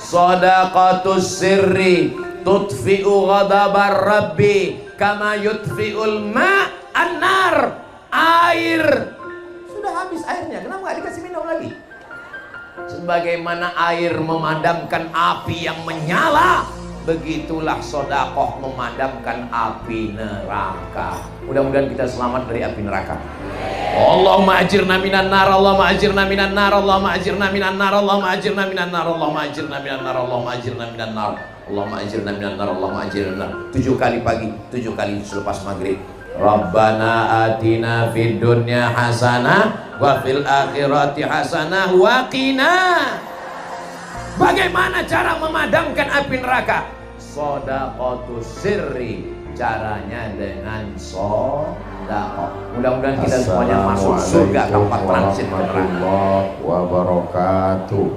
Shadaqatus sirri tutfi'u ghadabar rabbi kama yutfi'ul ma'an nar. Air sudah habis airnya, kenapa nggak dikasih minum lagi? Sebagaimana air memadamkan api yang menyala, begitulah sedekah memadamkan api neraka. Mudah-mudahan kita selamat dari api neraka. Allahumma ajirna minan nar, Allahumma ajirna minan nar, Allahumma ajirna minan nar, Allahumma ajirna minan nar, Allahumma ajirna minan nar, Allahumma ajirna minan nar, Allahumma ajirna minan nar, Allahumma ajirna minan nar. 7 kali pagi, 7 kali selepas maghrib. Rabbana atina fid dunya hasanah wa fil akhirati hasanah wa qina. Bagaimana cara memadamkan api neraka? Shadaqatus sirri, caranya dengan sedekah. Mudah-mudahan kita semuanya masuk surga tanpa transit ke neraka. Wabarakatuh.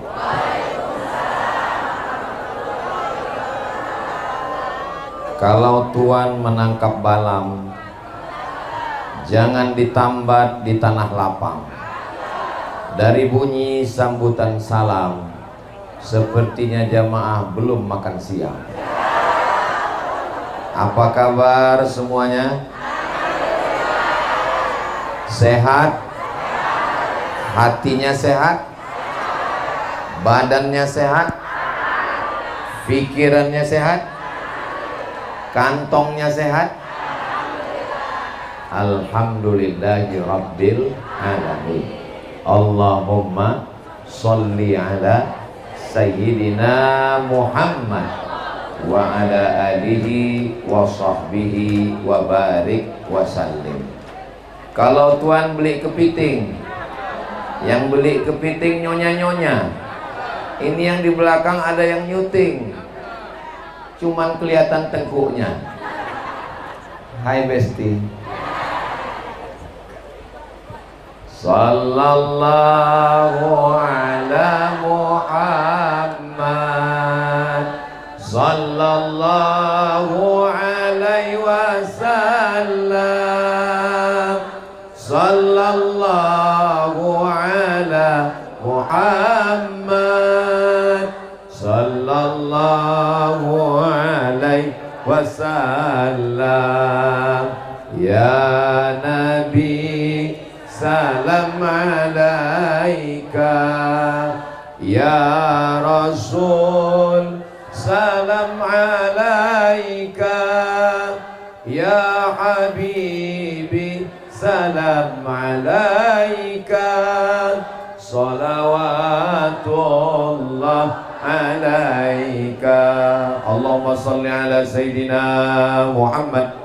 Kalau Tuhan menangkap balam, jangan ditambat di tanah lapang. Dari bunyi sambutan salam, sepertinya jamaah belum makan siang. Apa kabar semuanya? Sehat? Hatinya sehat? Badannya sehat? Pikirannya sehat? Kantongnya sehat? Alhamdulillahi Rabbil Alamin. Allahumma sholli ala Sayyidina Muhammad wa ala alihi wa sahbihi wa barik wa sallim. Kalau Tuhan beli kepiting, yang beli kepiting nyonya-nyonya, ini yang di belakang ada yang nyuting, cuman kelihatan tengkuknya. Hai Besti. Sallallahu ala Muhammad, sallallahu alaihi wasallam, sallallahu ala Muhammad, sallallahu alaihi wasallam. Ya Nabi salam alaika, ya Rasul salam alaika, ya Habibi salam alaika, salawatullah alaika. Allahumma salli ala Sayyidina Muhammad.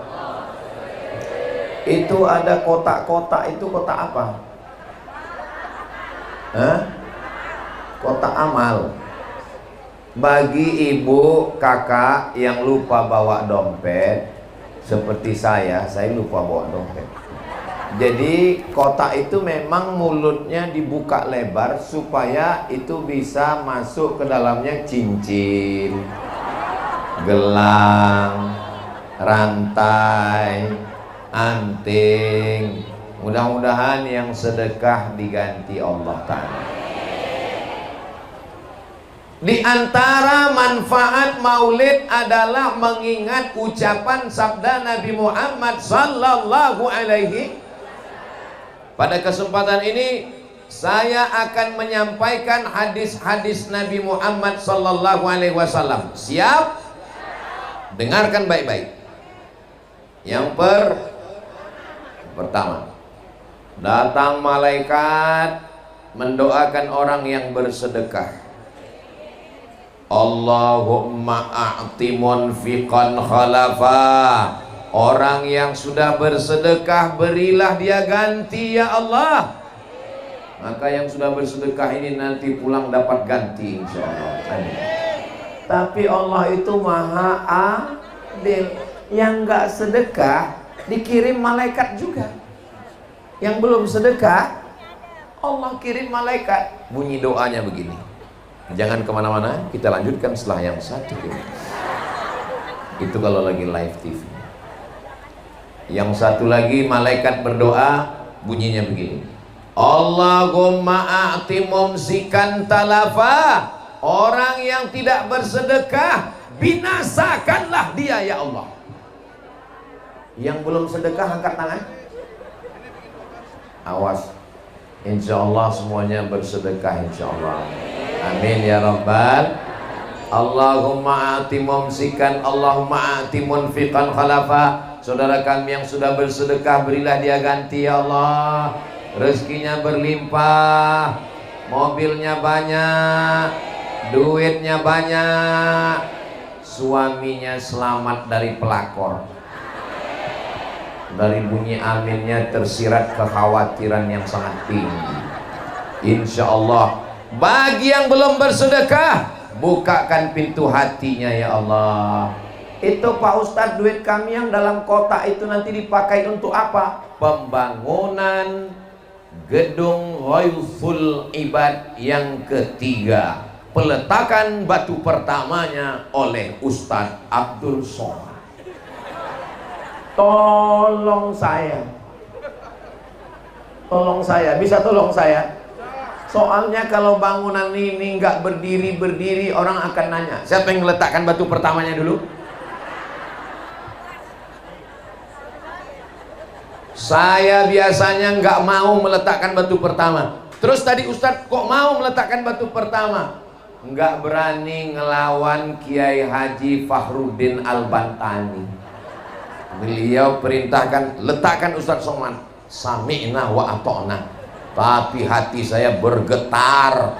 Itu ada kotak-kotak, itu kotak apa? Hah? Kotak amal. Bagi ibu, kakak yang lupa bawa dompet, seperti saya lupa bawa dompet. Jadi kotak itu memang mulutnya dibuka lebar supaya itu bisa masuk ke dalamnya cincin, gelang, rantai, anting. Mudah-mudahan yang sedekah diganti Allah Ta'ala. Di antara manfaat maulid adalah mengingat ucapan sabda Nabi Muhammad sallallahu alaihi. Pada kesempatan ini saya akan menyampaikan hadis-hadis Nabi Muhammad sallallahu alaihi wasallam. Siap? Dengarkan baik-baik. Yang pertama, datang malaikat mendoakan orang yang bersedekah. Allahumma a'ti munfiqan khalafa. Orang yang sudah bersedekah, berilah dia ganti ya Allah. Maka yang sudah bersedekah ini nanti pulang dapat ganti insya Allah. Amin. Tapi Allah itu maha adil. Yang enggak sedekah dikirim malaikat juga. Yang belum sedekah Allah kirim malaikat. Bunyi doanya begini. Jangan kemana-mana, kita lanjutkan setelah yang satu ini. Itu kalau lagi live TV. Yang satu lagi malaikat berdoa, bunyinya begini. Allahumma a'ti mumsikan talafa. Orang yang tidak bersedekah, binasakanlah dia ya Allah. Yang belum sedekah angkat tangan. Awas, insya Allah semuanya bersedekah insya Allah. Amin ya Rabbal. Allahumma ati mumsikan, Allahumma ati munfiqan khalafa. Saudara kami yang sudah bersedekah, berilah dia ganti ya Allah. Rezekinya berlimpah, mobilnya banyak, duitnya banyak, suaminya selamat dari pelakor. Dari bunyi aminnya tersirat kekhawatiran yang sangat tinggi. Insya Allah. Bagi yang belum bersedekah, bukakan pintu hatinya ya Allah. Itu Pak Ustadz, duit kami yang dalam kotak itu nanti dipakai untuk apa? Pembangunan gedung Ghaithul Ibad yang ketiga. Peletakan batu pertamanya oleh Ustadz Abdul Somad. Tolong saya, bisa tolong saya. Soalnya kalau bangunan ini nggak berdiri, orang akan nanya, siapa yang meletakkan batu pertamanya dulu? Saya biasanya nggak mau meletakkan batu pertama. Terus tadi Ustadz kok mau meletakkan batu pertama? Nggak berani ngelawan Kiai Haji Fakhruddin Al-Bantani. Beliau perintahkan letakkan Ustadz Somad. Sami'na wa ata'na. Tapi hati saya bergetar.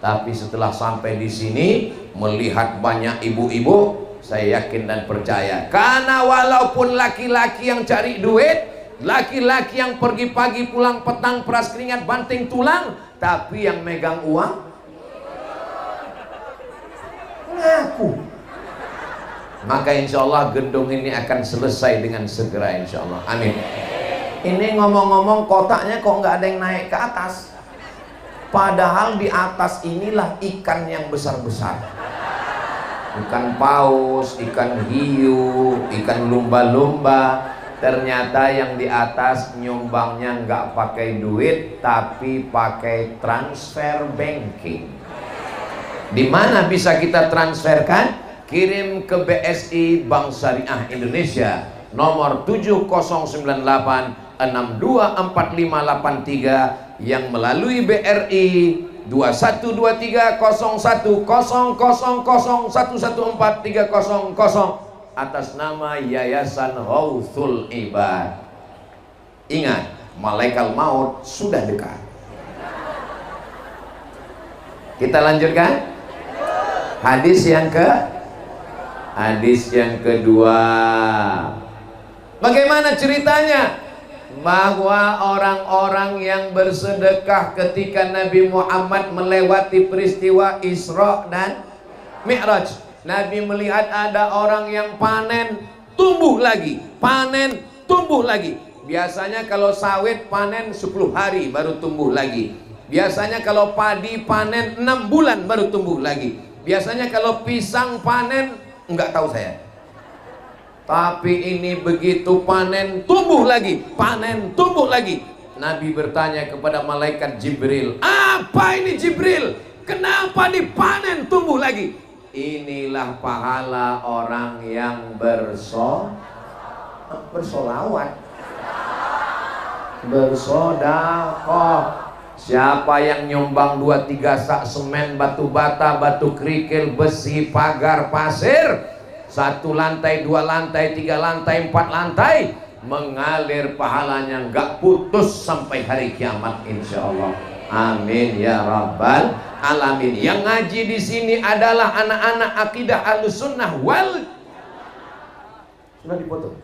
Tapi setelah sampai di sini melihat banyak ibu-ibu, saya yakin dan percaya. Karena walaupun laki-laki yang cari duit, laki-laki yang pergi pagi pulang petang peras keringat banting tulang, tapi yang megang uang ngaku. Maka insya Allah gedung ini akan selesai dengan segera insya Allah. Amin. Ini ngomong-ngomong kotaknya kok nggak ada yang naik ke atas. Padahal di atas inilah ikan yang besar-besar. Ikan paus, ikan hiu, ikan lumba-lumba. Ternyata yang di atas nyumbangnya nggak pakai duit, tapi pakai transfer banking. Di mana bisa kita transferkan? Kirim ke BSI Bank Syariah Indonesia nomor 7098624583 yang melalui BRI 21230000114300 atas nama Yayasan Ghaithul Ibad. Ingat, malaikat maut sudah dekat. Kita lanjutkan hadis yang kedua. Bagaimana ceritanya? Bahwa orang-orang yang bersedekah ketika Nabi Muhammad melewati peristiwa Isra dan Mi'raj, Nabi melihat ada orang yang panen tumbuh lagi, panen tumbuh lagi. Biasanya kalau sawit panen 10 hari baru tumbuh lagi. Biasanya kalau padi panen 6 bulan baru tumbuh lagi. Biasanya kalau pisang panen, enggak tahu saya. Tapi ini begitu panen tumbuh lagi, panen tumbuh lagi. Nabi bertanya kepada malaikat Jibril, apa ini Jibril? Kenapa dipanen tumbuh lagi? Inilah pahala orang yang bersolawat, bersodakoh. Siapa yang nyumbang 2-3 sak semen, batu bata, batu kerikil, besi, pagar, pasir, 1 lantai, 2 lantai, 3 lantai, 4 lantai, mengalir pahalanya nggak putus sampai hari kiamat insya Allah. Amin ya Rabbal Alamin. Yang ngaji di sini adalah anak-anak akidah Ahlussunnah wal. Sudah dipotong.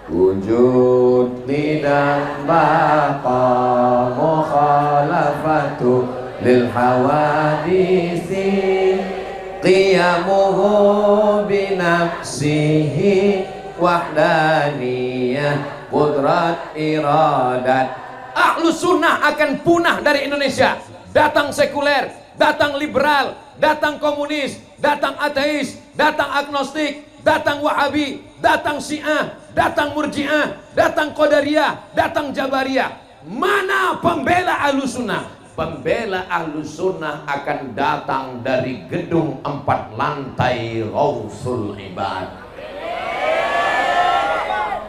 Wujud dan baqa mukhalafatu lil hawadisi qiyamuhu binafsihi wahdaniyah qudrat iradat. Ahlussunnah akan punah dari Indonesia. Datang sekuler, datang liberal, datang komunis, datang ateis, datang agnostik, datang wahabi, datang syiah, datang murjiah, datang qadariyah, datang jabariyah. Mana pembela Ahlussunnah? pembela Ahlus Sunnah akan datang dari gedung 4 lantai Ghausul Ibad.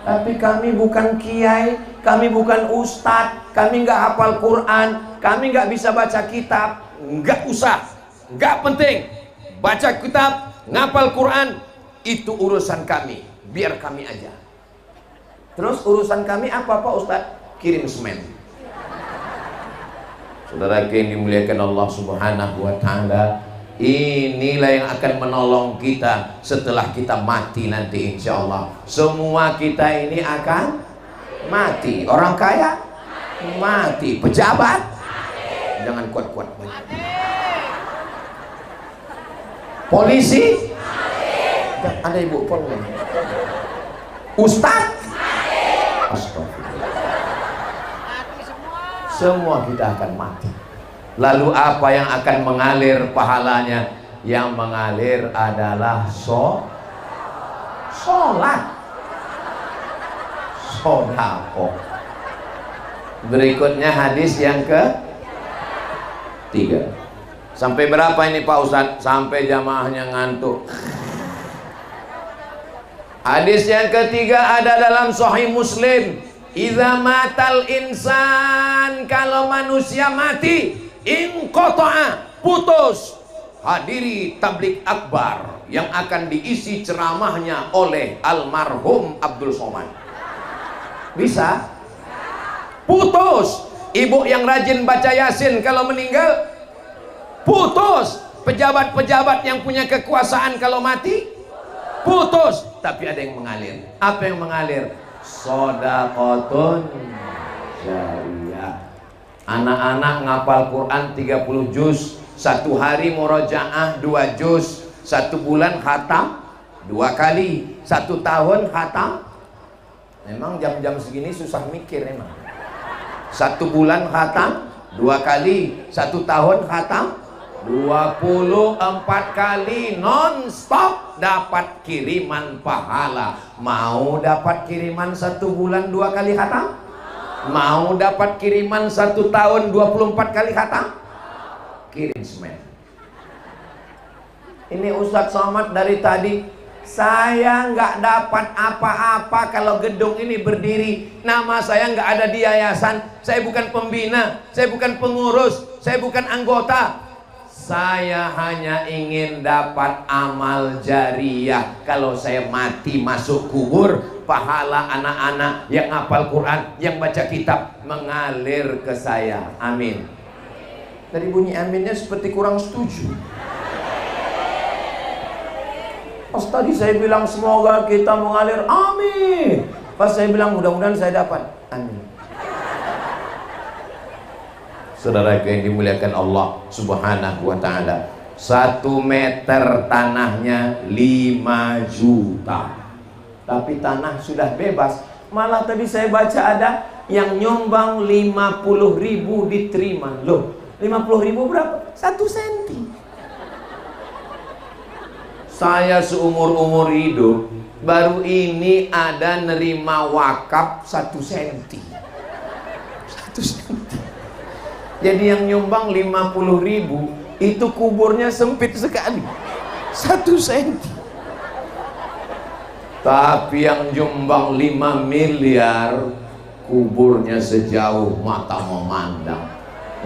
Tapi kami bukan kiai, kami bukan ustadz, kami nggak hafal Quran, kami nggak bisa baca kitab. Nggak usah, nggak penting. Baca kitab, ngapal Quran, itu urusan kami, biar kami aja. Terus urusan kami apa Pak Ustadz? Kirim semen. Saudara yang dimuliakan Allah Subhanahu wa Ta'ala, inilah yang akan menolong kita setelah kita mati nanti, insya Allah. Semua kita ini akan mati. Orang kaya mati, pejabat jangan kuat-kuat, polisi ada ibu polisi, ustaz, astagfirullah, semua kita akan mati. Lalu apa yang akan mengalir pahalanya? Yang mengalir adalah sholat, sodako. Berikutnya hadis yang ke-3. Sampai berapa ini Pak Ustadz? Sampai jamaahnya ngantuk. Hadis yang ke-3 ada dalam Sahih Muslim. Idza matal insan, kalau manusia mati, inqata'a, putus. Hadiri tablik akbar yang akan diisi ceramahnya oleh almarhum Abdul Somad. Bisa? Putus. Ibu yang rajin baca Yasin kalau meninggal, putus. Pejabat-pejabat yang punya kekuasaan kalau mati, putus. Tapi ada yang mengalir. Apa yang mengalir? Shadaqatun jariyah. Anak-anak ngapal Quran 30 juz, 1 hari murojaah 2 juz, 1 bulan khatam 2 kali, 1 tahun khatam. Memang jam-jam segini susah mikir emang. 1 bulan khatam 2 kali, 1 tahun khatam 24 kali non-stop dapat kiriman pahala. Mau dapat kiriman 1 bulan 2 kali khatam? Mau dapat kiriman 1 tahun 24 kali khatam? Kirim semen. Ini Ustadz Somad dari tadi, saya nggak dapat apa-apa kalau gedung ini berdiri. Nama saya nggak ada di yayasan. Saya bukan pembina, saya bukan pengurus, saya bukan anggota. Saya hanya ingin dapat amal jariyah. Kalau saya mati masuk kubur, pahala anak-anak yang hafal Quran, yang baca kitab mengalir ke saya. Amin. Tadi bunyi aminnya seperti kurang setuju. Pas tadi saya bilang semoga kita mengalir, amin. Pas saya bilang mudah-mudahan saya dapat, amin. Saudara yang dimuliakan Allah Subhanahu wa Ta'ala, 1 meter tanahnya 5 juta. Tapi tanah sudah bebas. Malah tadi saya baca ada yang nyumbang 50.000 diterima. Loh, 50.000 berapa? 1 senti. Saya seumur-umur hidup baru ini ada nerima wakaf 1 senti. 1 senti. Jadi yang nyumbang 50.000 itu kuburnya sempit sekali, 1 senti. Tapi yang nyumbang 5 miliar kuburnya sejauh mata memandang.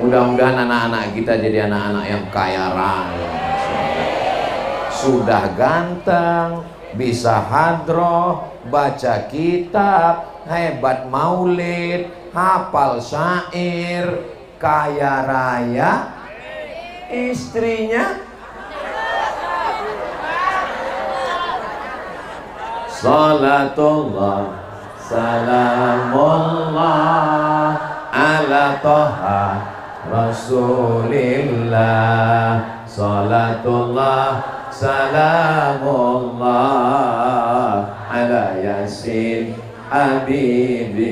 Mudah-mudahan anak-anak kita jadi anak-anak yang kaya raya. Sudah ganteng, bisa hadroh, baca kitab, hebat maulid, hafal syair, kaya raya, istrinya salatullah salamullah ala toha rasulillah, salatullah salamullah ala yasin habibillah,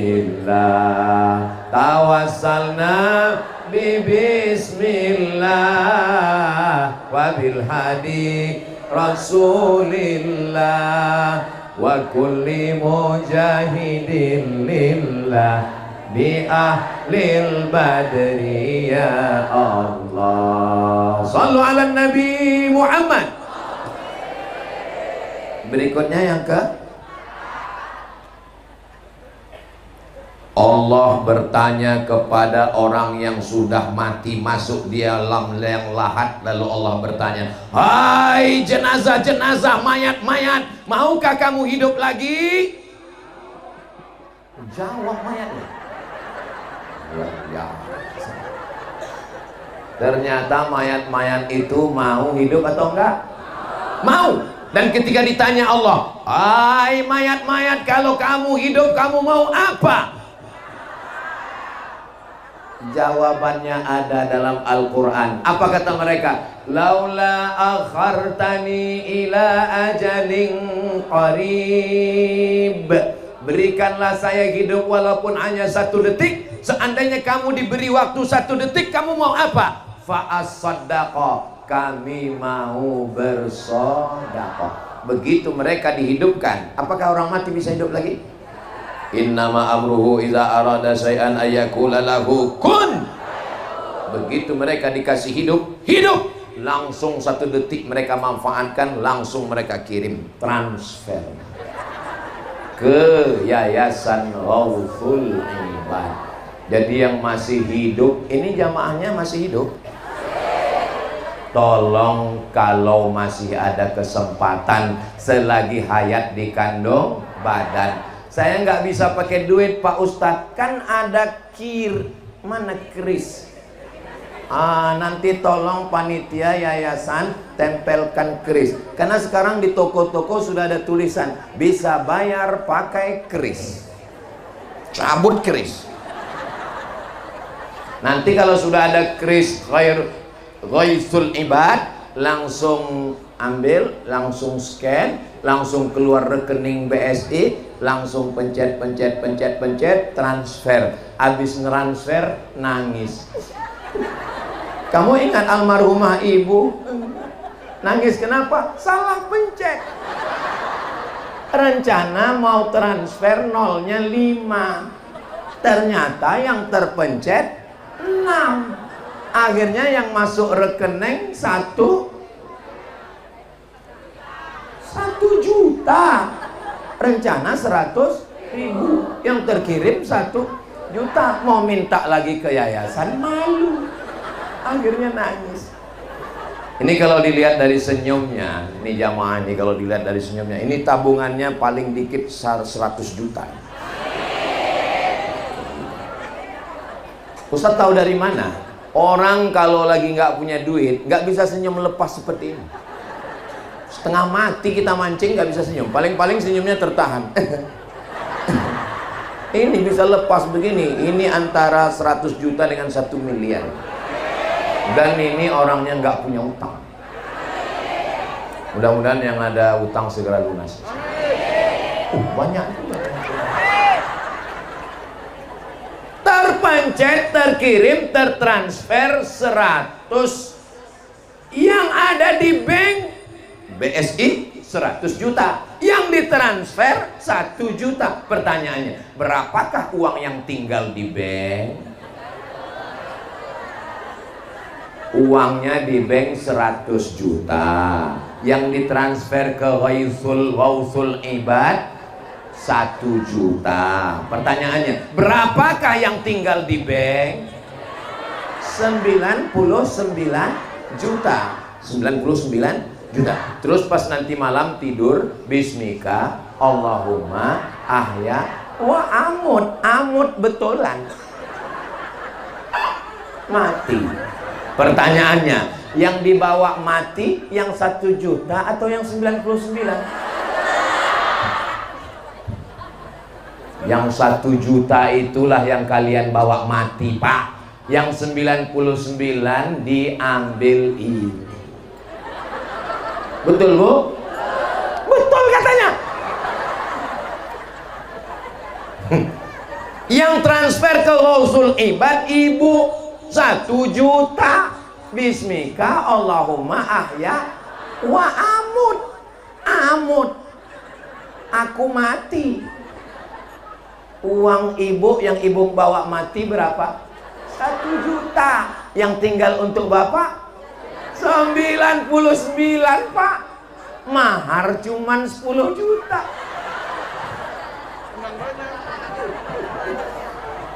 tawassalna bi bismillah wa bil hadi rasulillah wa kulli mujahidin lillah bi ahlil badri ya Allah. Sallu ala Nabi Muhammad. Berikutnya yang ke Allah bertanya kepada orang yang sudah mati, masuk di alam yang lahat. Lalu Allah bertanya, hai jenazah-jenazah, mayat-mayat, maukah kamu hidup lagi? Jawab mayatnya. Ya. Ternyata mayat-mayat itu mau hidup atau enggak? Mau. Dan ketika ditanya Allah, hai mayat-mayat, kalau kamu hidup kamu mau apa? Jawabannya ada dalam Al-Quran. Apa kata mereka? Laula akhartani ila ajalin qarib. Berikanlah saya hidup walaupun hanya 1 detik. Seandainya kamu diberi waktu 1 detik, kamu mau apa? Fa'as-saddaqa, kami mau bersedekah. Begitu mereka dihidupkan. Apakah orang mati bisa hidup lagi? Innama amruhu iza arada syai'an ayyakula lahu kun. Begitu mereka dikasih hidup, langsung 1 detik mereka manfaatkan, langsung mereka kirim, transfer ke Yayasan Ghauthul Ibad. Jadi yang masih hidup, ini jamaahnya masih hidup. Tolong kalau masih ada kesempatan selagi hayat di kandung badan. Saya nggak bisa pakai duit Pak Ustadz, kan ada mana kris? Nanti tolong panitia yayasan tempelkan kris. Karena sekarang di toko-toko sudah ada tulisan bisa bayar pakai kris. Cabut kris. Nanti kalau sudah ada kris Ghauthul Ibad, langsung ambil, langsung scan, langsung keluar rekening BSI, langsung pencet, transfer. Habis transfer nangis. Kamu ingat almarhumah ibu? Nangis kenapa? Salah pencet. Rencana mau transfer nolnya 5. Ternyata yang terpencet 6. Akhirnya yang masuk rekening 1 juta. Rencana 100.000, yang terkirim 1 juta. Mau minta lagi ke yayasan, malu. Akhirnya nangis. Ini kalau dilihat dari senyumnya, ini jamaah ini kalau dilihat dari senyumnya, ini tabungannya paling dikit 100 juta. Ustaz tahu dari mana? Orang kalau lagi nggak punya duit, nggak bisa senyum lepas seperti ini. Setengah mati kita mancing nggak bisa senyum, paling-paling senyumnya tertahan. Ini bisa lepas begini, ini antara 100 juta dengan 1 miliar. Dan ini orangnya nggak punya utang. Mudah-mudahan yang ada utang segera lunas. Banyak. Terpencet, terkirim, tertransfer 100. Yang ada di bank BSI 100 juta, yang ditransfer 1 juta. Pertanyaannya, berapakah uang yang tinggal di bank? Uangnya di bank 100 juta, yang ditransfer ke Ghauthul Ibad 1 juta. Pertanyaannya, berapakah yang tinggal di bank? 99 juta. 99 juta. Terus pas nanti malam tidur, bismika Allahumma ahya wa amut betulan. Mati. Pertanyaannya, yang dibawa mati yang 1 juta atau yang 99? Yang 1 juta itulah yang kalian bawa mati, Pak. Yang 99 diambil ini. Betul, Bu? Betul katanya. Yang transfer ke Ghauthul Ibad ibu 1 juta. Bismika Allahumma ahya wa amut. Aku mati. Uang ibu yang ibu bawa mati berapa? 1 juta. Yang tinggal untuk bapak 99, Pak. Mahar cuman 10 juta.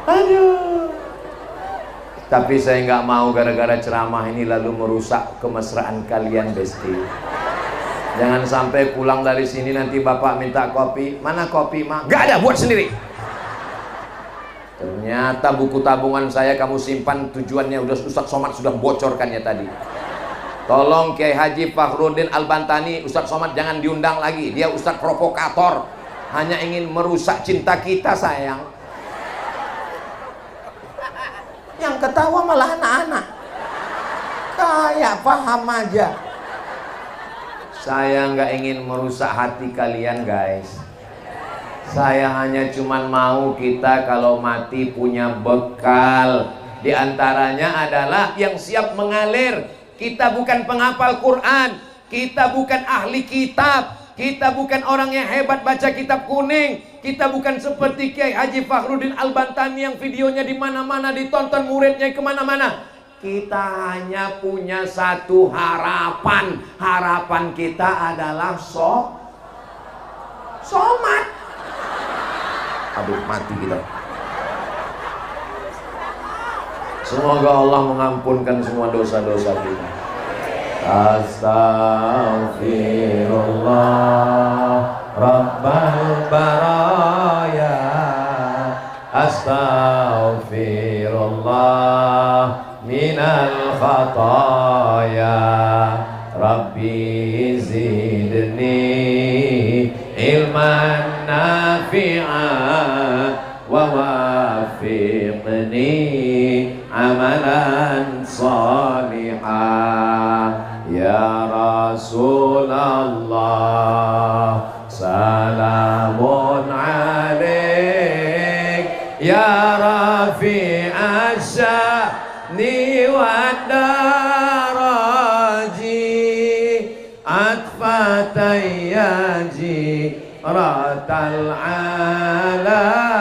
Aduh. Tapi saya nggak mau gara-gara ceramah ini lalu merusak kemesraan kalian, Besti. Jangan sampai pulang dari sini nanti bapak minta kopi. Mana kopi, Mak? Nggak ada, buat sendiri. Ternyata buku tabungan saya kamu simpan, tujuannya udah Ustadz Somad sudah bocorkannya tadi. Tolong Kiai Haji Fakhruddin Al-Bantani, Ustadz Somad jangan diundang lagi. Dia Ustadz provokator, hanya ingin merusak cinta kita, sayang. Yang ketawa malah anak-anak. Kayak paham aja. Saya nggak ingin merusak hati kalian, guys. Saya hanya cuman mau kita kalau mati punya bekal. Di antaranya adalah yang siap mengalir. Kita bukan penghafal Quran, kita bukan ahli kitab, kita bukan orang yang hebat baca kitab kuning, kita bukan seperti Kiai Haji Fakhruddin Al-Bantani yang videonya di mana-mana ditonton, muridnya kemana-mana. Kita hanya punya satu harapan. Harapan kita adalah Somad. Aduh, mati kita. Semoga Allah mengampunkan semua dosa-dosa kita. Astaghfirullah Rabbal baraya. Astaghfirullah minal khataya. Rabbi zidni ilman nafi'an wa wafiqni amalan salihah. Ya Rasulullah salamun alaik ya rafi'ash sya'ni wad daraji atfatayyaji ratal alami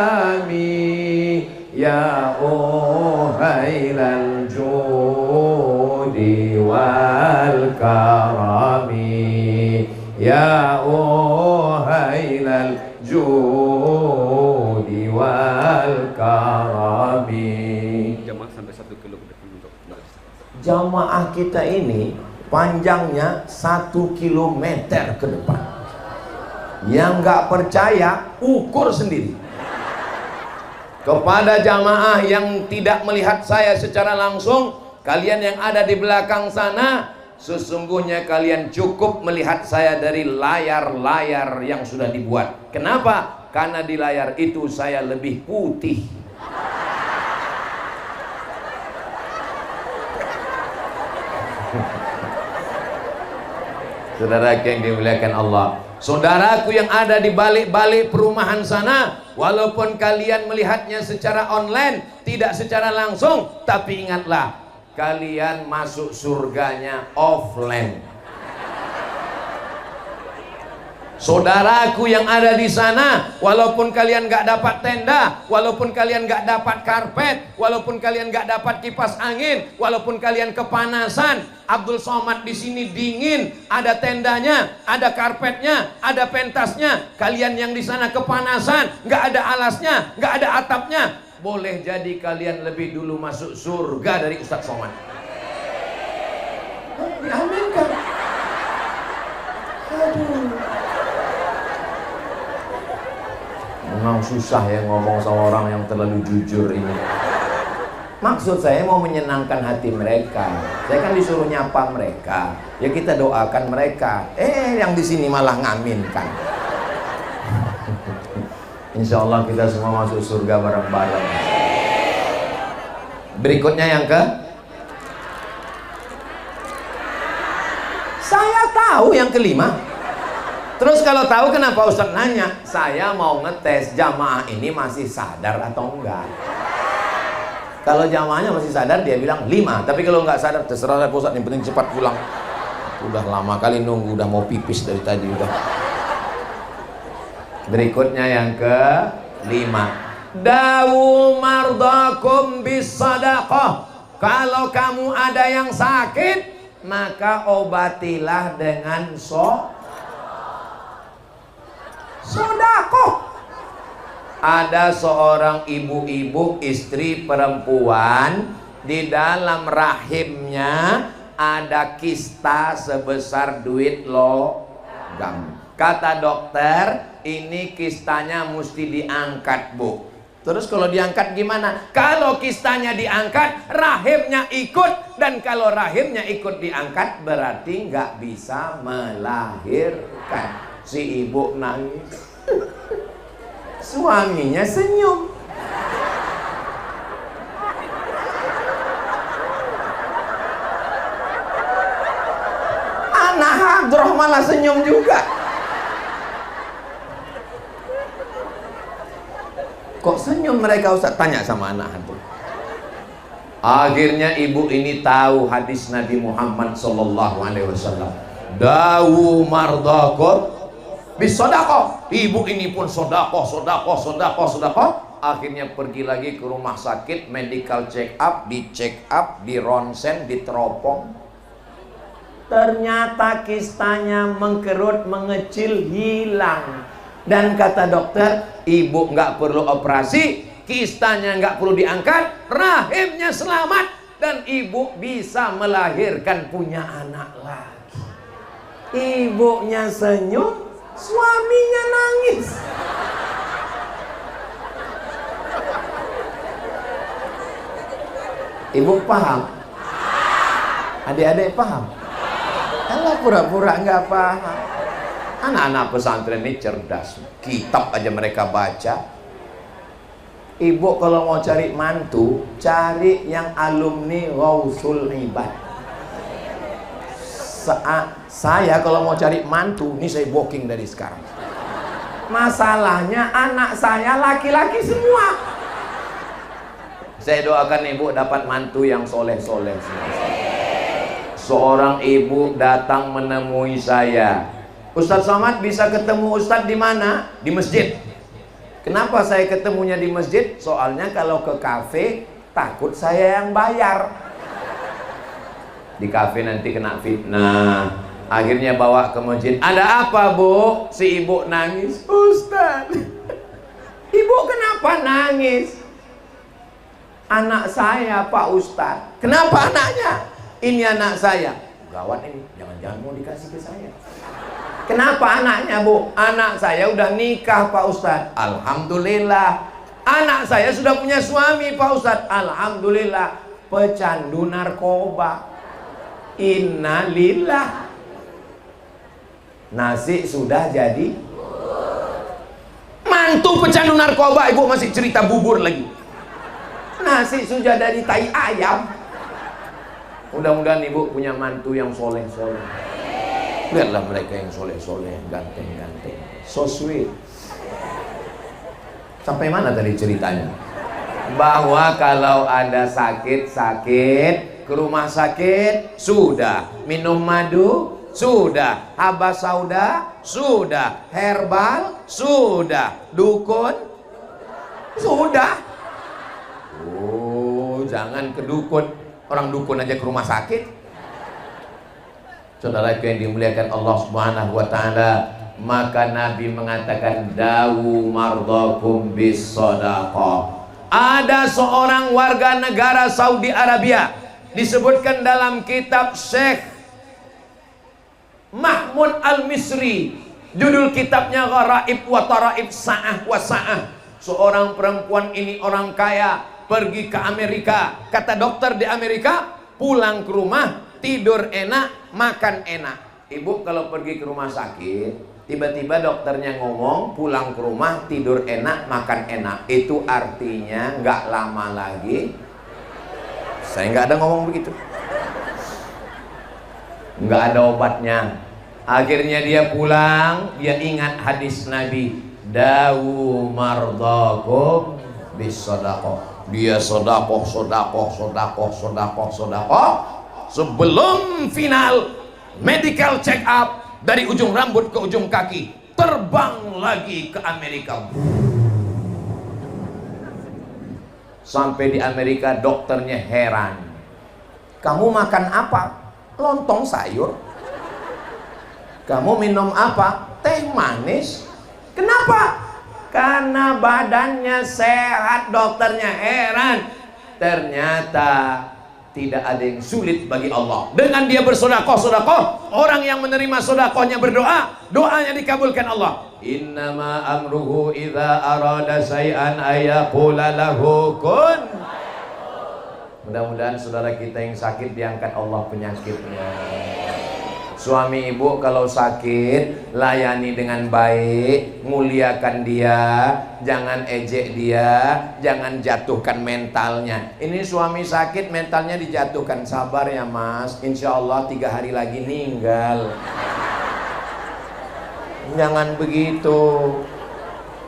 ya uhailal judi wal karami ya uhailal judi wal karami. Jamaah sampai 1 kilo ke depan untuk jamaah kita ini panjangnya 1 kilometer ke depan. Yang nggak percaya ukur sendiri. Kepada jamaah yang tidak melihat saya secara langsung, kalian yang ada di belakang sana, sesungguhnya kalian cukup melihat saya dari layar-layar yang sudah dibuat. Kenapa? Karena di layar itu saya lebih putih. Saudara yang dimuliakan Allah, saudaraku yang ada di balik-balik perumahan sana, walaupun kalian melihatnya secara online, tidak secara langsung, tapi ingatlah, kalian masuk surganya offline. Saudaraku yang ada di sana, walaupun kalian gak dapat tenda, walaupun kalian gak dapat karpet, walaupun kalian gak dapat kipas angin, walaupun kalian kepanasan, Abdul Somad di sini dingin, ada tendanya, ada karpetnya, ada pentasnya. Kalian yang di sana kepanasan, gak ada alasnya, gak ada atapnya, boleh jadi kalian lebih dulu masuk surga dari Ustadz Somad. Diaminkan. Aduh. Memang susah ya ngomong sama orang yang terlalu jujur ini. Maksud saya mau menyenangkan hati mereka. Saya kan disuruh nyapa mereka. Ya kita doakan mereka. Yang di sini malah ngaminkan. Insya Allah kita semua masuk surga bareng-bareng. Berikutnya yang ke. Saya tahu yang kelima. Terus kalau tahu kenapa Ustadz nanya? Saya mau ngetes jamaah ini masih sadar atau enggak. Kalau jamaahnya masih sadar dia bilang 5. Tapi kalau nggak sadar terserah Pak Ustadz, yang penting cepat pulang. Udah lama kali nunggu, udah mau pipis dari tadi udah. Berikutnya yang ke 5. Dawu mardakum bisadaqah. Kalau kamu ada yang sakit, maka obatilah dengan sodakoh. Ada seorang ibu-ibu istri perempuan, di dalam rahimnya ada kista sebesar duit logam. Kata dokter, ini kistanya mesti diangkat, Bu. Terus kalau diangkat gimana? Kalau kistanya diangkat, rahimnya ikut. Dan kalau rahimnya ikut diangkat, berarti nggak bisa melahirkan. Si ibu nangis. Suaminya senyum. Anak hadroh malah senyum juga. Kok senyum mereka, Ustaz? Tanya sama anak hadroh. Akhirnya ibu ini tahu hadis Nabi Muhammad SAW. Dawu mardakum bisodakoh. Ibu ini pun sodakoh. Akhirnya pergi lagi ke rumah sakit, medical check up, di ronsen, diteropong. Ternyata kistanya mengkerut, mengecil, hilang. Dan kata dokter, ibu nggak perlu operasi, kistanya nggak perlu diangkat, rahimnya selamat, dan ibu bisa melahirkan, punya anak lagi. Ibunya senyum, suaminya nangis. Ibu paham? Adik-adik paham? Kalau pura-pura nggak paham. Anak-anak pesantren ini cerdas, kitab aja mereka baca. Ibu kalau mau cari mantu, cari yang alumni Ghausul Ibad. Saya kalau mau cari mantu, ini saya booking dari sekarang. Masalahnya anak saya laki-laki semua. Saya doakan ibu dapat mantu yang soleh-soleh. Seorang ibu datang menemui saya. Ustadz Somad, bisa ketemu Ustadz di mana? Di masjid. Kenapa saya ketemunya di masjid? Soalnya kalau ke kafe takut saya yang bayar. Di kafe nanti kena fitnah. Akhirnya bawa ke masjid. Ada apa, Bu? Si ibu nangis. Ustadz, ibu kenapa nangis? Anak saya, Pak Ustadz. Kenapa anaknya? Ini anak saya. Gawat ini, jangan-jangan mau dikasih ke saya. Kenapa anaknya, Bu? Anak saya udah nikah, Pak Ustadz. Alhamdulillah. Anak saya sudah punya suami, Pak Ustadz. Alhamdulillah. Pecandu narkoba. Innalillah. Nasi sudah jadi. Mantu pecandu narkoba, ibu masih cerita bubur lagi. Nasi sudah dari tai ayam. Mudah-mudahan ibu punya mantu yang soleh-soleh. Lihatlah mereka yang soleh-soleh, ganteng-ganteng, so sweet. Sampai mana tadi ceritanya? Bahwa kalau ada sakit-sakit, ke rumah sakit, sudah. Minum madu, sudah. Habas sauda, sudah. Herbal, sudah. Dukun, sudah. Oh, jangan ke dukun. Orang dukun aja ke rumah sakit. Saudara yang dimuliakan Allah Subhanahu wa taala, maka Nabi mengatakan dawu mardakum bis shadaqah. Ada seorang warga negara Saudi Arabia, disebutkan dalam kitab Syekh Mahmud Al-Misri, judul kitabnya Gharaib wa Taraib Sa'ah wa Sa'ah. Seorang perempuan ini orang kaya, pergi ke Amerika. Kata dokter di Amerika, pulang ke rumah tidur enak, makan enak. Ibu kalau pergi ke rumah sakit, tiba-tiba dokternya ngomong pulang ke rumah tidur enak, makan enak, itu artinya nggak lama lagi. Saya nggak ada ngomong begitu, nggak ada obatnya. Akhirnya dia pulang, dia ingat hadis Nabi, dawu mardakum bis shadaqah. Dia sodakoh. Sebelum final medical check up, dari ujung rambut ke ujung kaki, terbang lagi ke Amerika. Sampai di Amerika dokternya heran. Kamu makan apa? Lontong sayur. Kamu minum apa? Teh manis. Kenapa? Karena badannya sehat, dokternya heran. Ternyata tidak ada yang sulit bagi Allah. Dengan dia bersedekah, orang yang menerima sedekahnya berdoa, doanya dikabulkan Allah. Innama amruhu idza arada syai'an ayaqula lahu kun. Mudah-mudahan saudara kita yang sakit diangkat Allah penyakitnya. Suami ibu kalau sakit, layani dengan baik, muliakan dia, jangan ejek dia, jangan jatuhkan mentalnya. Ini suami sakit, mentalnya dijatuhkan. Sabar ya mas, insya Allah 3 hari lagi meninggal. Jangan begitu.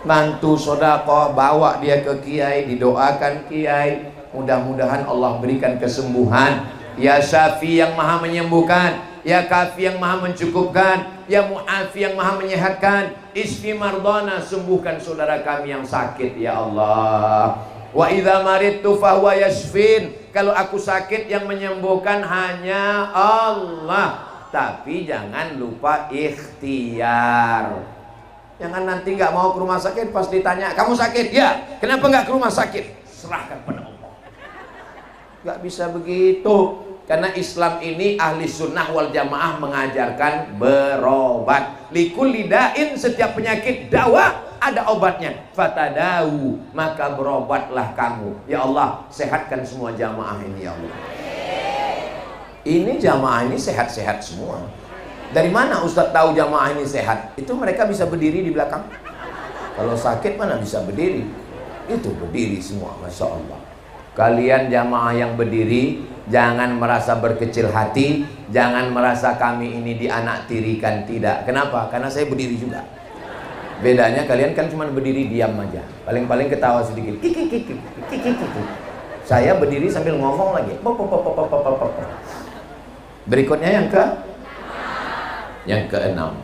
Bantu sedekah, bawa dia ke kiai, didoakan kiai. Mudah-mudahan Allah berikan kesembuhan. Ya Syafi yang maha menyembuhkan, Ya Kafi yang maha mencukupkan, Ya Mu'afi yang maha menyehatkan, Isfi mardana, sembuhkan saudara kami yang sakit ya Allah. Wa idza maridtu fahuwa yashfin, kalau aku sakit yang menyembuhkan hanya Allah. Tapi jangan lupa ikhtiar. Jangan nanti nggak mau ke rumah sakit, pas ditanya kamu sakit? Ya, kenapa nggak ke rumah sakit? Serahkan pada Allah. Nggak bisa begitu. Karena Islam ini ahli sunnah wal jamaah mengajarkan berobat. Likulli da'in, setiap penyakit dawa ada obatnya. Fatadau, maka berobatlah kamu. Ya Allah, sehatkan semua jamaah ini ya Allah. Ini jamaah ini sehat-sehat semua. Dari mana Ustadz tahu jamaah ini sehat? Itu mereka bisa berdiri di belakang. Kalau sakit mana bisa berdiri? Itu berdiri semua, Masya Allah. Kalian jamaah yang berdiri, jangan merasa berkecil hati, jangan merasa kami ini dianaktirikan, tidak. Kenapa? Karena saya berdiri juga. Bedanya kalian kan cuma berdiri diam aja, paling-paling ketawa sedikit. Saya berdiri sambil ngomong lagi. Berikutnya yang keenam.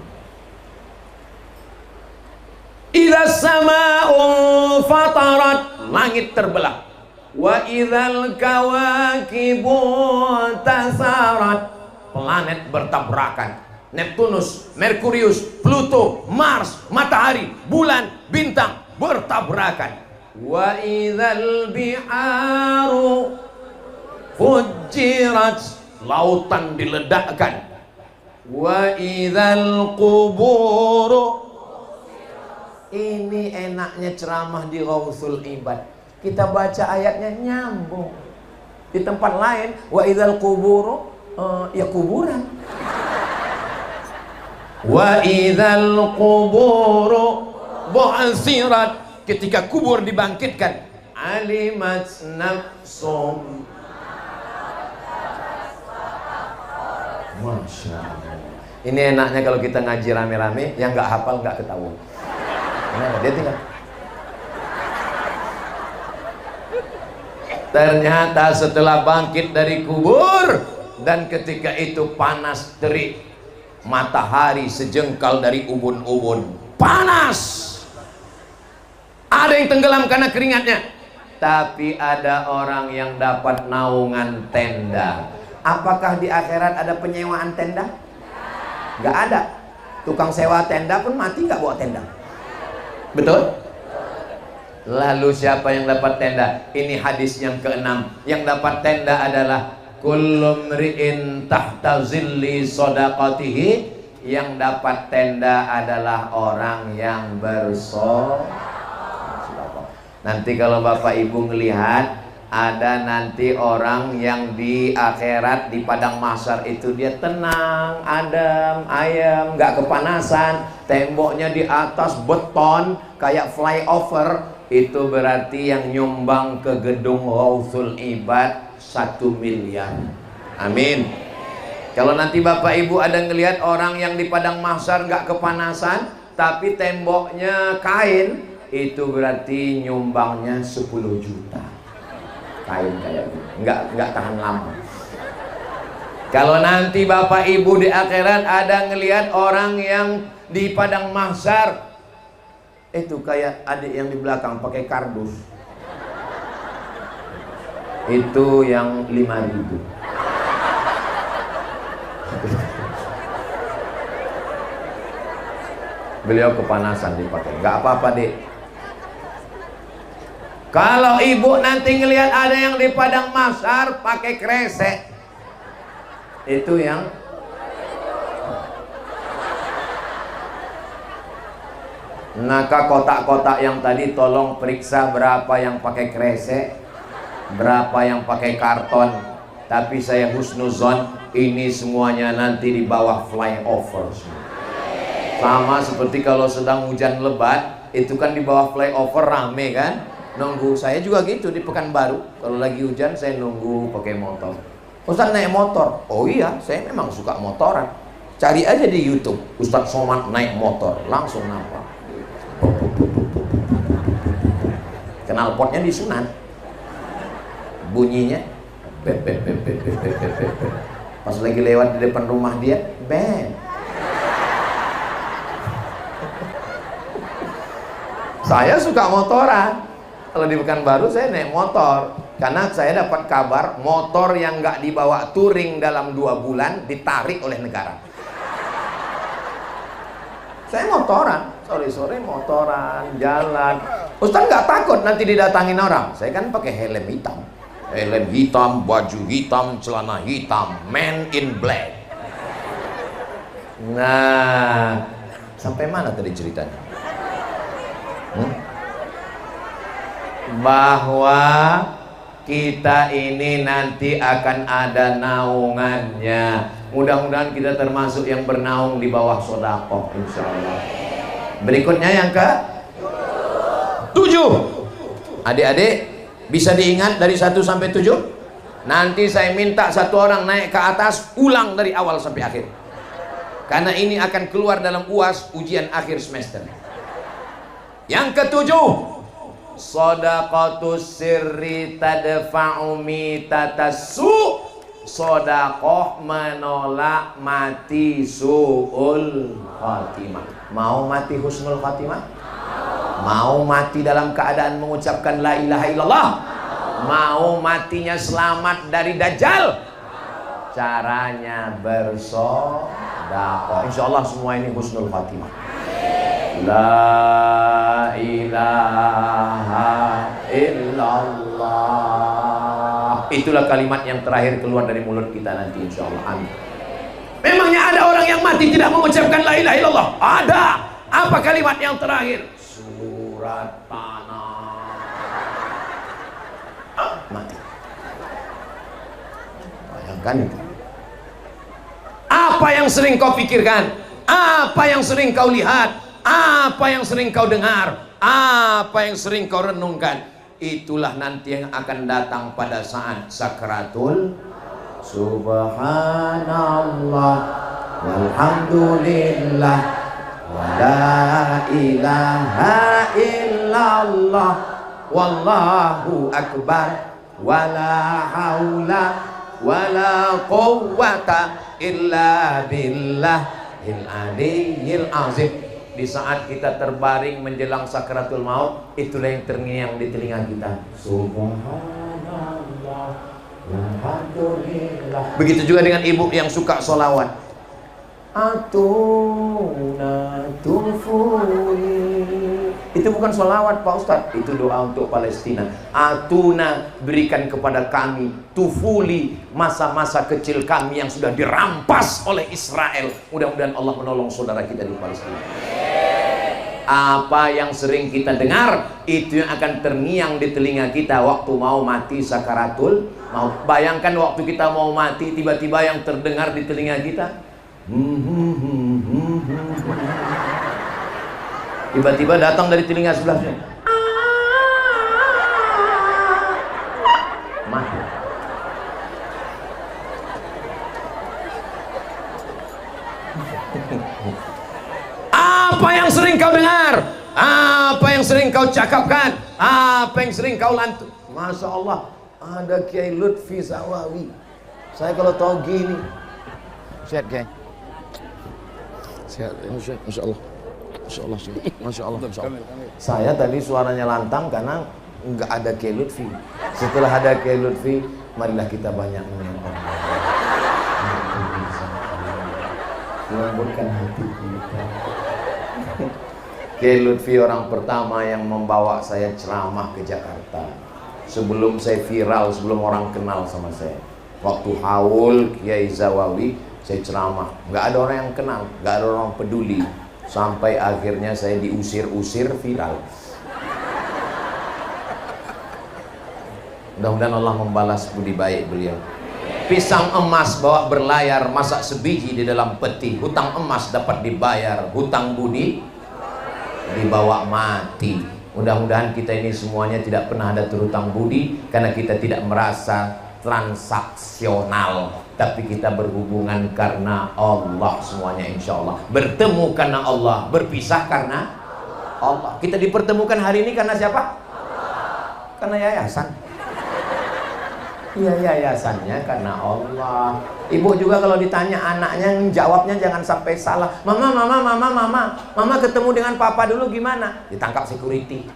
Idza sama'u fatarat, langit terbelah. Wa idzal kawakibu tasarat, planet bertabrakan. Neptunus, Merkurius, Pluto, Mars, matahari, bulan, bintang bertabrakan. Wa idzal biharu fujirat, lautan diledakkan. Wa idzal quburu, ini enaknya ceramah di Ghausul Ibad. Kita baca ayatnya nyambung. Di tempat lain, wa idzal quburu, ya kuburan. Wa idzal quburu bu'sirat, ketika kubur dibangkitkan. Alimat nafsum, Masya Allah. Ini enaknya kalau kita ngaji rame-rame, yang nggak hafal nggak ketahuan. Kenapa? Dia tinggal. Ternyata setelah bangkit dari kubur, dan ketika itu panas terik, matahari sejengkal dari ubun-ubun, panas. Ada yang tenggelam karena keringatnya. Tapi ada orang yang dapat naungan tenda. Apakah di akhirat ada penyewaan tenda? Gak ada. Tukang sewa tenda pun mati gak bawa tenda. Betul? Lalu siapa yang dapat tenda? Ini hadis yang keenam. Yang dapat tenda adalah kullu mri'in tahta zilli shadaqatihi. Yang dapat tenda adalah orang yang bersedekah. Nanti kalau Bapak Ibu melihat, ada nanti orang yang di akhirat di padang mahsyar itu dia tenang, adem, ayem, nggak kepanasan. Temboknya di atas beton kayak flyover. Itu berarti yang nyumbang ke gedung Ghausul Ibad 1 miliar. Amin. Kalau nanti Bapak Ibu ada ngelihat orang yang di padang mahsyar nggak kepanasan, tapi temboknya kain, itu berarti nyumbangnya 10 juta. Kain kayak gitu, nggak tahan lama. Kalau nanti Bapak Ibu di akhirat ada ngelihat orang yang di padang mahsyar, itu kayak adik yang di belakang pakai kardus. Itu yang 5.000. Beliau kepanasan dipakai. Nggak apa-apa, Dek. Kalau ibu nanti ngelihat ada yang di padang mahsyar pakai kresek, itu yang maka kotak-kotak yang tadi tolong periksa berapa yang pakai kresek, berapa yang pakai karton. Tapi saya husnuzon, ini semuanya nanti di bawah flyover. Sama seperti kalau sedang hujan lebat, itu kan di bawah flyover rame kan? Nunggu. Saya juga gitu di Pekanbaru. Kalau lagi hujan saya nunggu pakai motor. Ustaz naik motor. Oh iya, saya memang suka motoran. Cari aja di YouTube, Ustaz Somad naik motor, langsung nampak. Knalpotnya di Sunan. Bunyinya bep bep bep bep bep bep bep bep. Pas lagi lewat di depan rumah dia, bep. Saya suka motoran. Kalau di Pekanbaru saya naik motor, karena saya dapat kabar motor yang nggak dibawa touring dalam 2 bulan ditarik oleh negara. Saya motoran, sore-sore motoran, jalan. Ustaz nggak takut nanti didatangin orang? Saya kan pakai helm hitam, baju hitam, celana hitam, man in black. Nah, sampai mana tadi ceritanya? Bahwa kita ini nanti akan ada naungannya. Mudah-mudahan kita termasuk yang bernaung di bawah sedekah, insyaallah. Berikutnya yang ke-7. Adik-adik bisa diingat dari 1 sampai 7? Nanti saya minta satu orang naik ke atas, ulang dari awal sampai akhir. Karena ini akan keluar dalam UAS, ujian akhir semester. Yang ke-7, shadaqatus sirri tadfa'u mitatassu. Sedekah menolak mati su'ul khatimah. Mau mati husnul khatimah? Mau mati dalam keadaan mengucapkan la ilaha illallah? Mau matinya selamat dari dajjal? Caranya bersedekah. Insyaallah semua ini husnul khatimah. La ilaha illallah. Itulah kalimat yang terakhir keluar dari mulut kita nanti, insyaallah. Amin. Memangnya ada orang yang mati tidak mengucapkan la ilaha illallah? Ada. Apa kalimat yang terakhir? Surat tanah. Mati. Bayangkan itu. Apa yang sering kau pikirkan? Apa yang sering kau lihat? Apa yang sering kau dengar? Apa yang sering kau renungkan? Itulah nanti yang akan datang pada saat sakratul. Subhanallah walhamdulillah wala ilaha illallah wallahu akbar wala haula wala quwwata illa billahil aliyyil azim. Di saat kita terbaring menjelang sakratul maut, itulah yang terngiang di telinga kita. Subhanallah walhamdulillah. Begitu juga dengan ibu yang suka sholawat. Atuna tufuli. Itu bukan sholawat Pak Ustadz, itu doa untuk Palestina. Atuna, berikan kepada kami tufuli, masa-masa kecil kami yang sudah dirampas oleh Israel. Mudah-mudahan Allah menolong saudara kita di Palestina. Apa yang sering kita dengar, itu yang akan terngiang di telinga kita waktu mau mati sakaratul maut. Bayangkan waktu kita mau mati, tiba-tiba yang terdengar di telinga kita, tiba-tiba datang dari telinga sebelahnya, mati. Apa yang sering kau dengar? Apa yang sering kau cakapkan? Apa yang sering kau lantun? Masya Allah, ada Kiai Lutfi Zawawi. Saya kalau tahu gini, sehat Kiai. Sehat, Masya Allah. Masya Allah, Masya Allah, Masya Allah. Saya tadi suaranya lantang karena nggak ada Kiai Lutfi. Setelah ada Kiai Lutfi, marilah kita banyak mengingat lembutkan hati kita. Kiai Lutfi orang pertama yang membawa saya ceramah ke Jakarta. Sebelum saya viral, sebelum orang kenal sama saya. Waktu haul Kiai Zawawi, saya ceramah. Nggak ada orang yang kenal, nggak ada orang peduli. Sampai akhirnya saya diusir-usir viral. Mudah-mudahan Allah membalas budi baik beliau. Pisang emas bawa berlayar, masak sebiji di dalam peti. Hutang emas dapat dibayar, hutang budi dibawa mati. Mudah-mudahan kita ini semuanya tidak pernah ada terhutang budi, karena kita tidak merasa transaksional, tapi kita berhubungan karena Allah semuanya, insya Allah. Bertemu karena Allah, berpisah karena Allah. Kita dipertemukan hari ini karena siapa? Karena yayasan. Iya, yayasannya karena Allah. Ibu juga kalau ditanya anaknya, jawabnya jangan sampai salah. Mama ketemu dengan papa dulu gimana? Ditangkap security.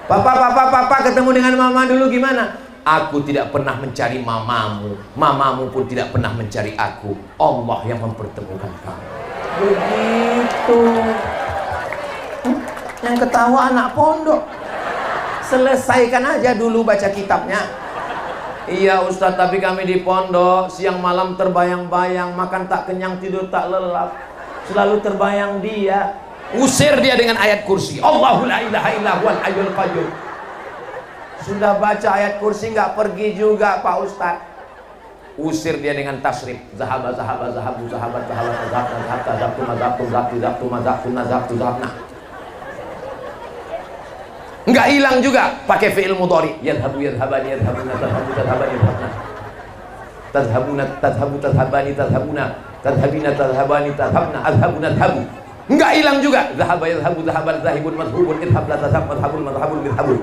Papa ketemu dengan mama dulu gimana? Aku tidak pernah mencari mamamu, mamamu pun tidak pernah mencari aku. Allah yang mempertemukan kamu. Begitu. Yang ketawa anak pondok. Selesaikan aja dulu baca kitabnya. Iya Ustadz, tapi kami di pondok siang malam terbayang-bayang, makan tak kenyang, tidur tak lelap, selalu terbayang dia. Usir dia dengan ayat kursi. Allahu la ilaha illa huwal hayyul qayyum. Sudah baca ayat kursi nggak pergi juga Pak Ustadz. Usir dia dengan tasrif. Zahabu. Enggak hilang juga pakai fi'il mudhari. Yadhabu yadhabani yadhabuna tadhabu tadhabani yadhabna. Tadhabina tadhabani tadhabna adhabu nadhabu. Enggak hilang juga. Zahaba yadhabu zahaban zahibun madhubun idhab la tadhab madhabun midhabun.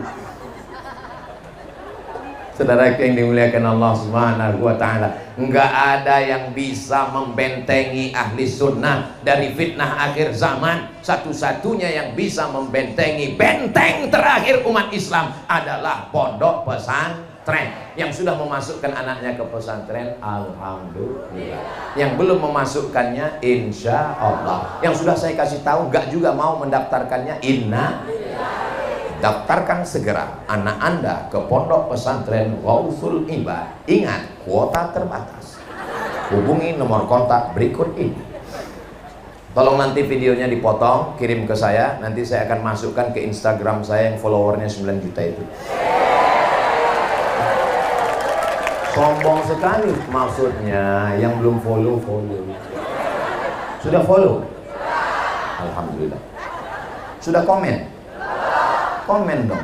Saudara yang dimuliakan Allah Subhanahu wa ta'ala, enggak ada yang bisa membentengi ahli sunnah dari fitnah akhir zaman. Satu-satunya yang bisa membentengi benteng terakhir umat Islam adalah pondok pesantren. Yang sudah memasukkan anaknya ke pesantren, alhamdulillah. Yang belum memasukkannya, insya Allah. Yang sudah saya kasih tahu enggak juga mau mendaftarkannya, inna. Daftarkan segera anak Anda ke pondok pesantren Ghausul Ibad. Ingat, kuota terbatas. Hubungi nomor kontak berikut ini. Tolong nanti videonya dipotong, kirim ke saya. Nanti saya akan masukkan ke Instagram saya yang followernya 9 juta itu. Sombong sekali maksudnya. Yang belum follow. Sudah follow? Alhamdulillah. Sudah komen? Komen dong.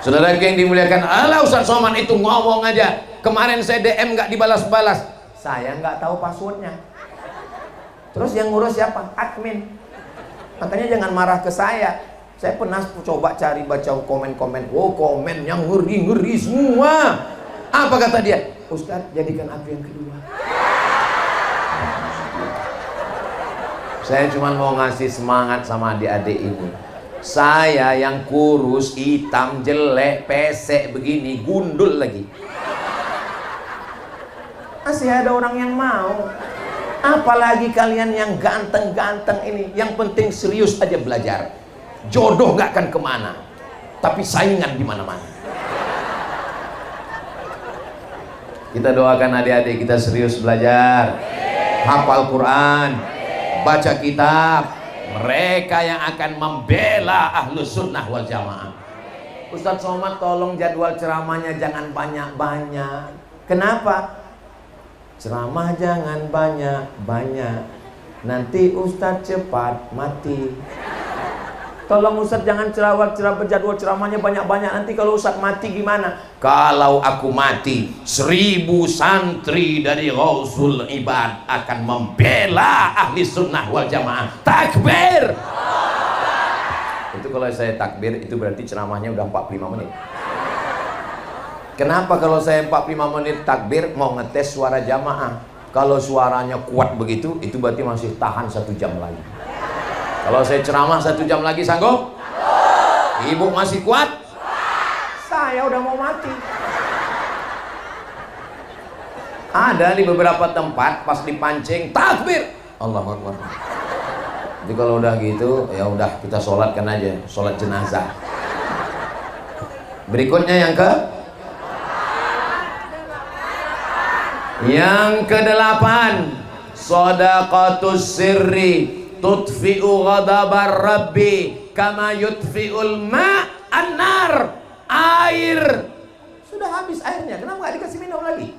Saudara yang dimuliakan Allah, Ustaz Somad itu ngomong aja. Kemarin saya DM nggak dibalas-balas. Saya nggak tahu passwordnya. Terus yang ngurus siapa? Admin. Makanya jangan marah ke saya. Saya pernah coba cari baca komen-komen. Oh, komen yang ngeri-ngeri semua. Apa kata dia? Ustaz, jadikan aku yang kedua. Saya cuma mau ngasih semangat sama adik-adik ini. Saya yang kurus, hitam, jelek, pesek begini, gundul lagi. Masih ada orang yang mau. Apalagi kalian yang ganteng-ganteng ini. Yang penting serius aja belajar. Jodoh gak akan kemana, tapi saingan di mana-mana. Kita doakan adik-adik kita serius belajar, hafal Quran, baca kitab. Mereka yang akan membela Ahlus Sunnah wal Jamaah. Ustadz Somad, tolong jadwal ceramahnya jangan banyak-banyak. Kenapa? Ceramah jangan banyak-banyak, nanti Ustadz cepat mati. Tolong Ustadz jangan jadwal ceramahnya banyak-banyak, nanti kalau Ustadz mati gimana? Kalau aku mati, 1000 santri dari Ghausul Ibad akan membela Ahli Sunnah wal Jamaah. Takbir! Itu kalau saya takbir, itu berarti ceramahnya udah 45 menit. Kenapa kalau saya 45 menit takbir mau ngetes suara jamaah? Kalau suaranya kuat begitu, itu berarti masih tahan 1 jam lagi. Kalau saya ceramah 1 jam lagi sanggup? Ibu masih kuat? Saya udah mau mati. Ada di beberapa tempat pas dipancing takbir, Allahu Akbar. Jadi kalau udah gitu, ya udah kita sholatkan aja, sholat jenazah. Berikutnya yang ke-8, shadaqatus sirri tutfi'u ghadabar rabbi kama yutfi'ul ma'an nar. Air sudah habis airnya, kenapa nggak dikasih minum lagi?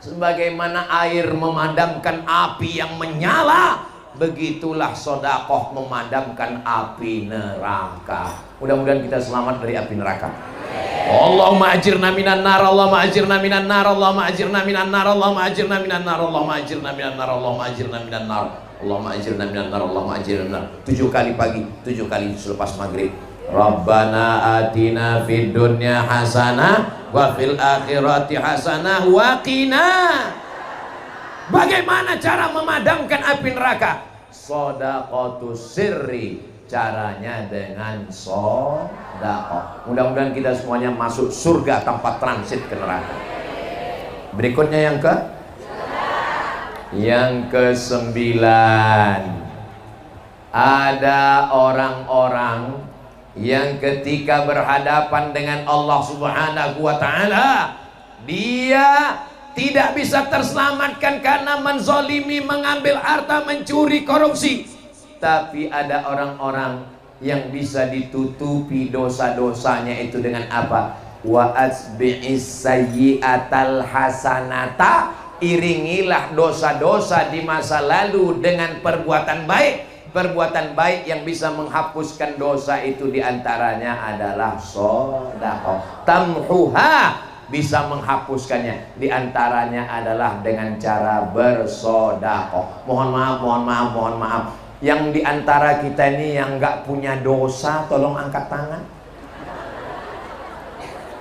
Sebagaimana air memadamkan api yang menyala, begitulah sedekah memadamkan api neraka. Mudah-mudahan kita selamat dari api neraka. Allahumma ajirna minan nar, Allahumma ajirna minan nar, Allahumma ajirna minan nar, Allahumma ajirna minan nar, Allahumma ajirna minan nar, Allahumma ajirna minan nar, Allahumma ajirna minan nar, Allahumma ajirna minan nar. 7 kali pagi, 7 kali selepas maghrib. Rabbana atina fid dunya hasanah wa fil akhirati hasanah wa qina. Bagaimana cara memadamkan api neraka? Shadaqatus sirri, caranya dengan sedekah. Mudah-mudahan kita semuanya masuk surga tanpa transit ke neraka. Berikutnya yang ke-9, ada orang-orang yang ketika berhadapan dengan Allah Subhanahu wa Ta'ala, dia tidak bisa terselamatkan karena menzolimi, mengambil harta, mencuri, korupsi. Tapi ada orang-orang yang bisa ditutupi dosa-dosanya itu dengan apa? Wa asbi'is sayyi'atal hasanata, iringilah dosa-dosa di masa lalu dengan perbuatan baik. Perbuatan baik yang bisa menghapuskan dosa itu diantaranya adalah sedekah. Tamhuha, bisa menghapuskannya, diantaranya adalah dengan cara bersedekah. Mohon maaf. Yang diantara kita ini yang nggak punya dosa, tolong angkat tangan.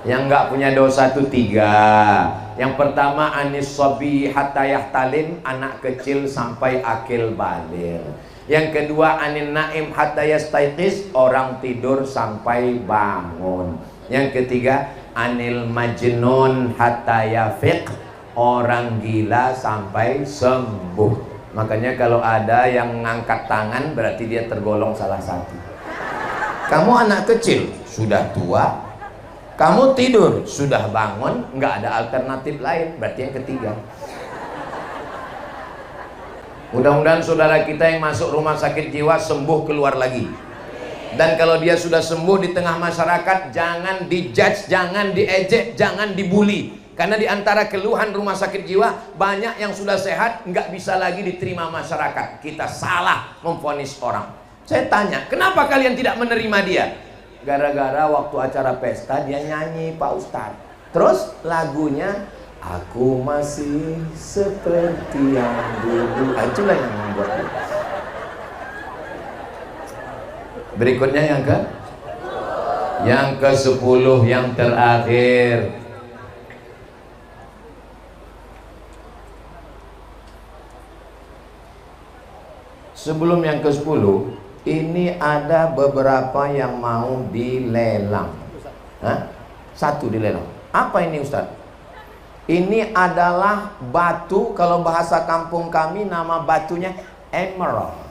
Yang nggak punya dosa itu 3. Yang pertama, anis sobi hatta yahtalim, anak kecil sampai akil baligh. Yang kedua, anin naim hatta yastaiqis, orang tidur sampai bangun. Yang ketiga, anil majnun hatta yafiq, orang gila sampai sembuh. Makanya kalau ada yang ngangkat tangan, berarti dia tergolong salah satu. Kamu anak kecil, sudah tua, kamu tidur, sudah bangun, nggak ada alternatif lain, berarti yang ketiga. Mudah-mudahan saudara kita yang masuk rumah sakit jiwa sembuh keluar lagi. Dan kalau dia sudah sembuh di tengah masyarakat, jangan dijudge, jangan diejek, jangan dibully. Karena di antara keluhan rumah sakit jiwa, banyak yang sudah sehat nggak bisa lagi diterima masyarakat. Kita salah memvonis orang. Saya tanya, kenapa kalian tidak menerima dia? Gara-gara waktu acara pesta dia nyanyi, Pak Ustadz. Terus lagunya, aku masih seperti yang dulu. Itulah yang membuat dia. Berikutnya yang ke-10, yang terakhir. Sebelum yang ke-10, ini ada beberapa yang mau dilelang. Satu dilelang. Apa ini Ustadz? Ini adalah batu, kalau bahasa kampung kami nama batunya emerald.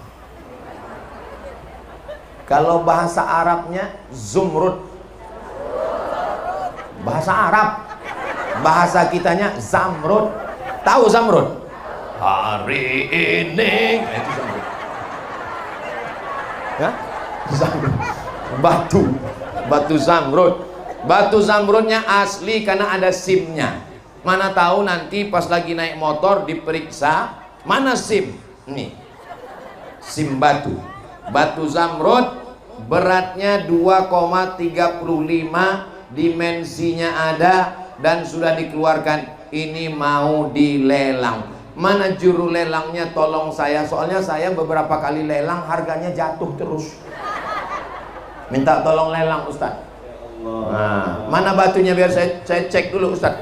Kalau bahasa Arabnya zumrud. Bahasa Arab. Bahasa kitanya zamrud. Tahu zamrud? Hari ini itu zamrud. Ya? Zamrud. Batu zamrud. Batu zamrudnya asli karena ada SIM-nya. Mana tahu nanti pas lagi naik motor diperiksa, mana SIM? Nih, SIM batu. Batu zamrud beratnya 2,35, dimensinya ada dan sudah dikeluarkan. Ini mau dilelang. Mana juru lelangnya? Tolong saya, soalnya saya beberapa kali lelang harganya jatuh terus. Minta tolong lelang Ustaz. Nah, mana batunya biar saya cek dulu Ustaz.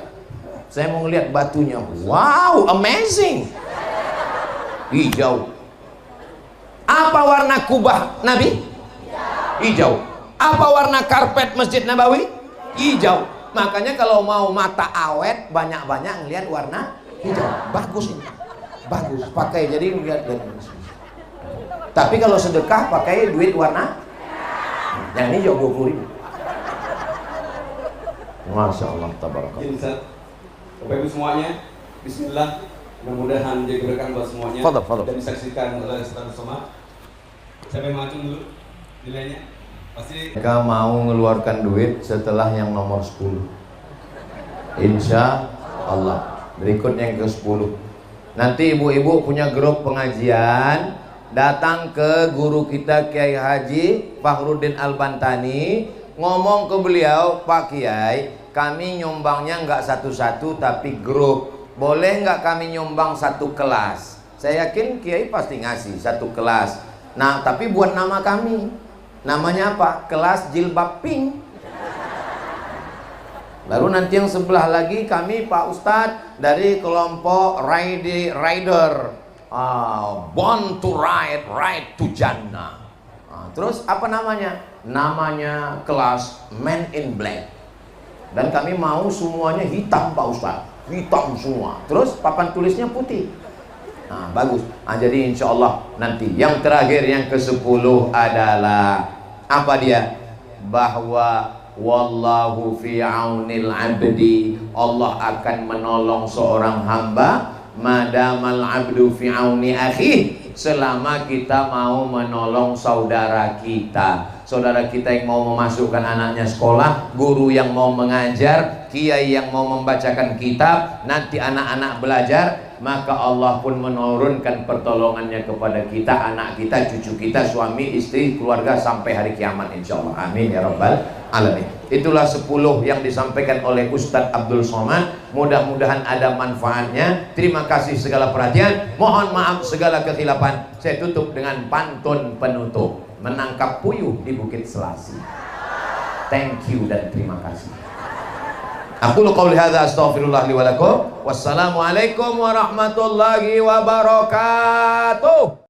Saya mau ngeliat batunya. Wow, amazing. Hijau. Apa warna kubah Nabi? Hijau. Apa warna karpet Masjid Nabawi? Hijau. Makanya kalau mau mata awet, banyak-banyak ngeliat warna hijau. Bagus ini. Bagus. Pakai jadi ngeliat. Tapi kalau sedekah pakai duit warna, yang ini hijau 20.000. Masya Allah, tabarakallah. Izin Ustaz. Bapak Ibu semuanya, Bismillah. Mudah-mudahan jadi berkah buat semuanya. Fadal. Dan disaksikan oleh Ustaz Somad. Siapa yang mengacung dulu nilainya? Pasti. Mereka mau mengeluarkan duit setelah yang nomor 10. Insya Allah. Berikut yang ke-10. Nanti ibu-ibu punya grup pengajian, datang ke guru kita Kiai Haji Fakhruddin Al-Bantani, ngomong ke beliau, Pak Kiai, kami nyumbangnya nggak satu-satu tapi grup. Boleh nggak kami nyumbang satu kelas? Saya yakin Kiai pasti ngasih satu kelas. Nah, tapi buat nama kami. Namanya apa? Kelas jilbab pink. Lalu nanti yang sebelah lagi kami Pak Ustadz dari kelompok rider. Born to ride to Jannah. Terus apa namanya? Namanya kelas Men in Black. Dan kami mau semuanya hitam Pak Ustadz. Hitam semua. Terus papan tulisnya putih. Nah, bagus. Jadi insya Allah nanti yang terakhir yang ke-10 adalah apa dia? Bahwa wallahu fi aunil abdi, Allah akan menolong seorang hamba madamal abdu fi auni akhi, selama kita mau menolong saudara kita. Saudara kita yang mau memasukkan anaknya sekolah, guru yang mau mengajar, kiai yang mau membacakan kitab, nanti anak-anak belajar, maka Allah pun menurunkan pertolongannya kepada kita, anak kita, cucu kita, suami, istri, keluarga sampai hari kiamat insyaallah. Amin ya rabbal alamin. Itulah 10 yang disampaikan oleh Ustadz Abdul Somad. Mudah-mudahan ada manfaatnya. Terima kasih segala perhatian. Mohon maaf segala kekhilafan. Saya tutup dengan pantun penutup. Menangkap puyuh di Bukit Selasi. Thank you dan terima kasih. Aku qouli hadza astaghfirullah li wa lakum. Wassalamualaikum warahmatullahi wabarakatuh.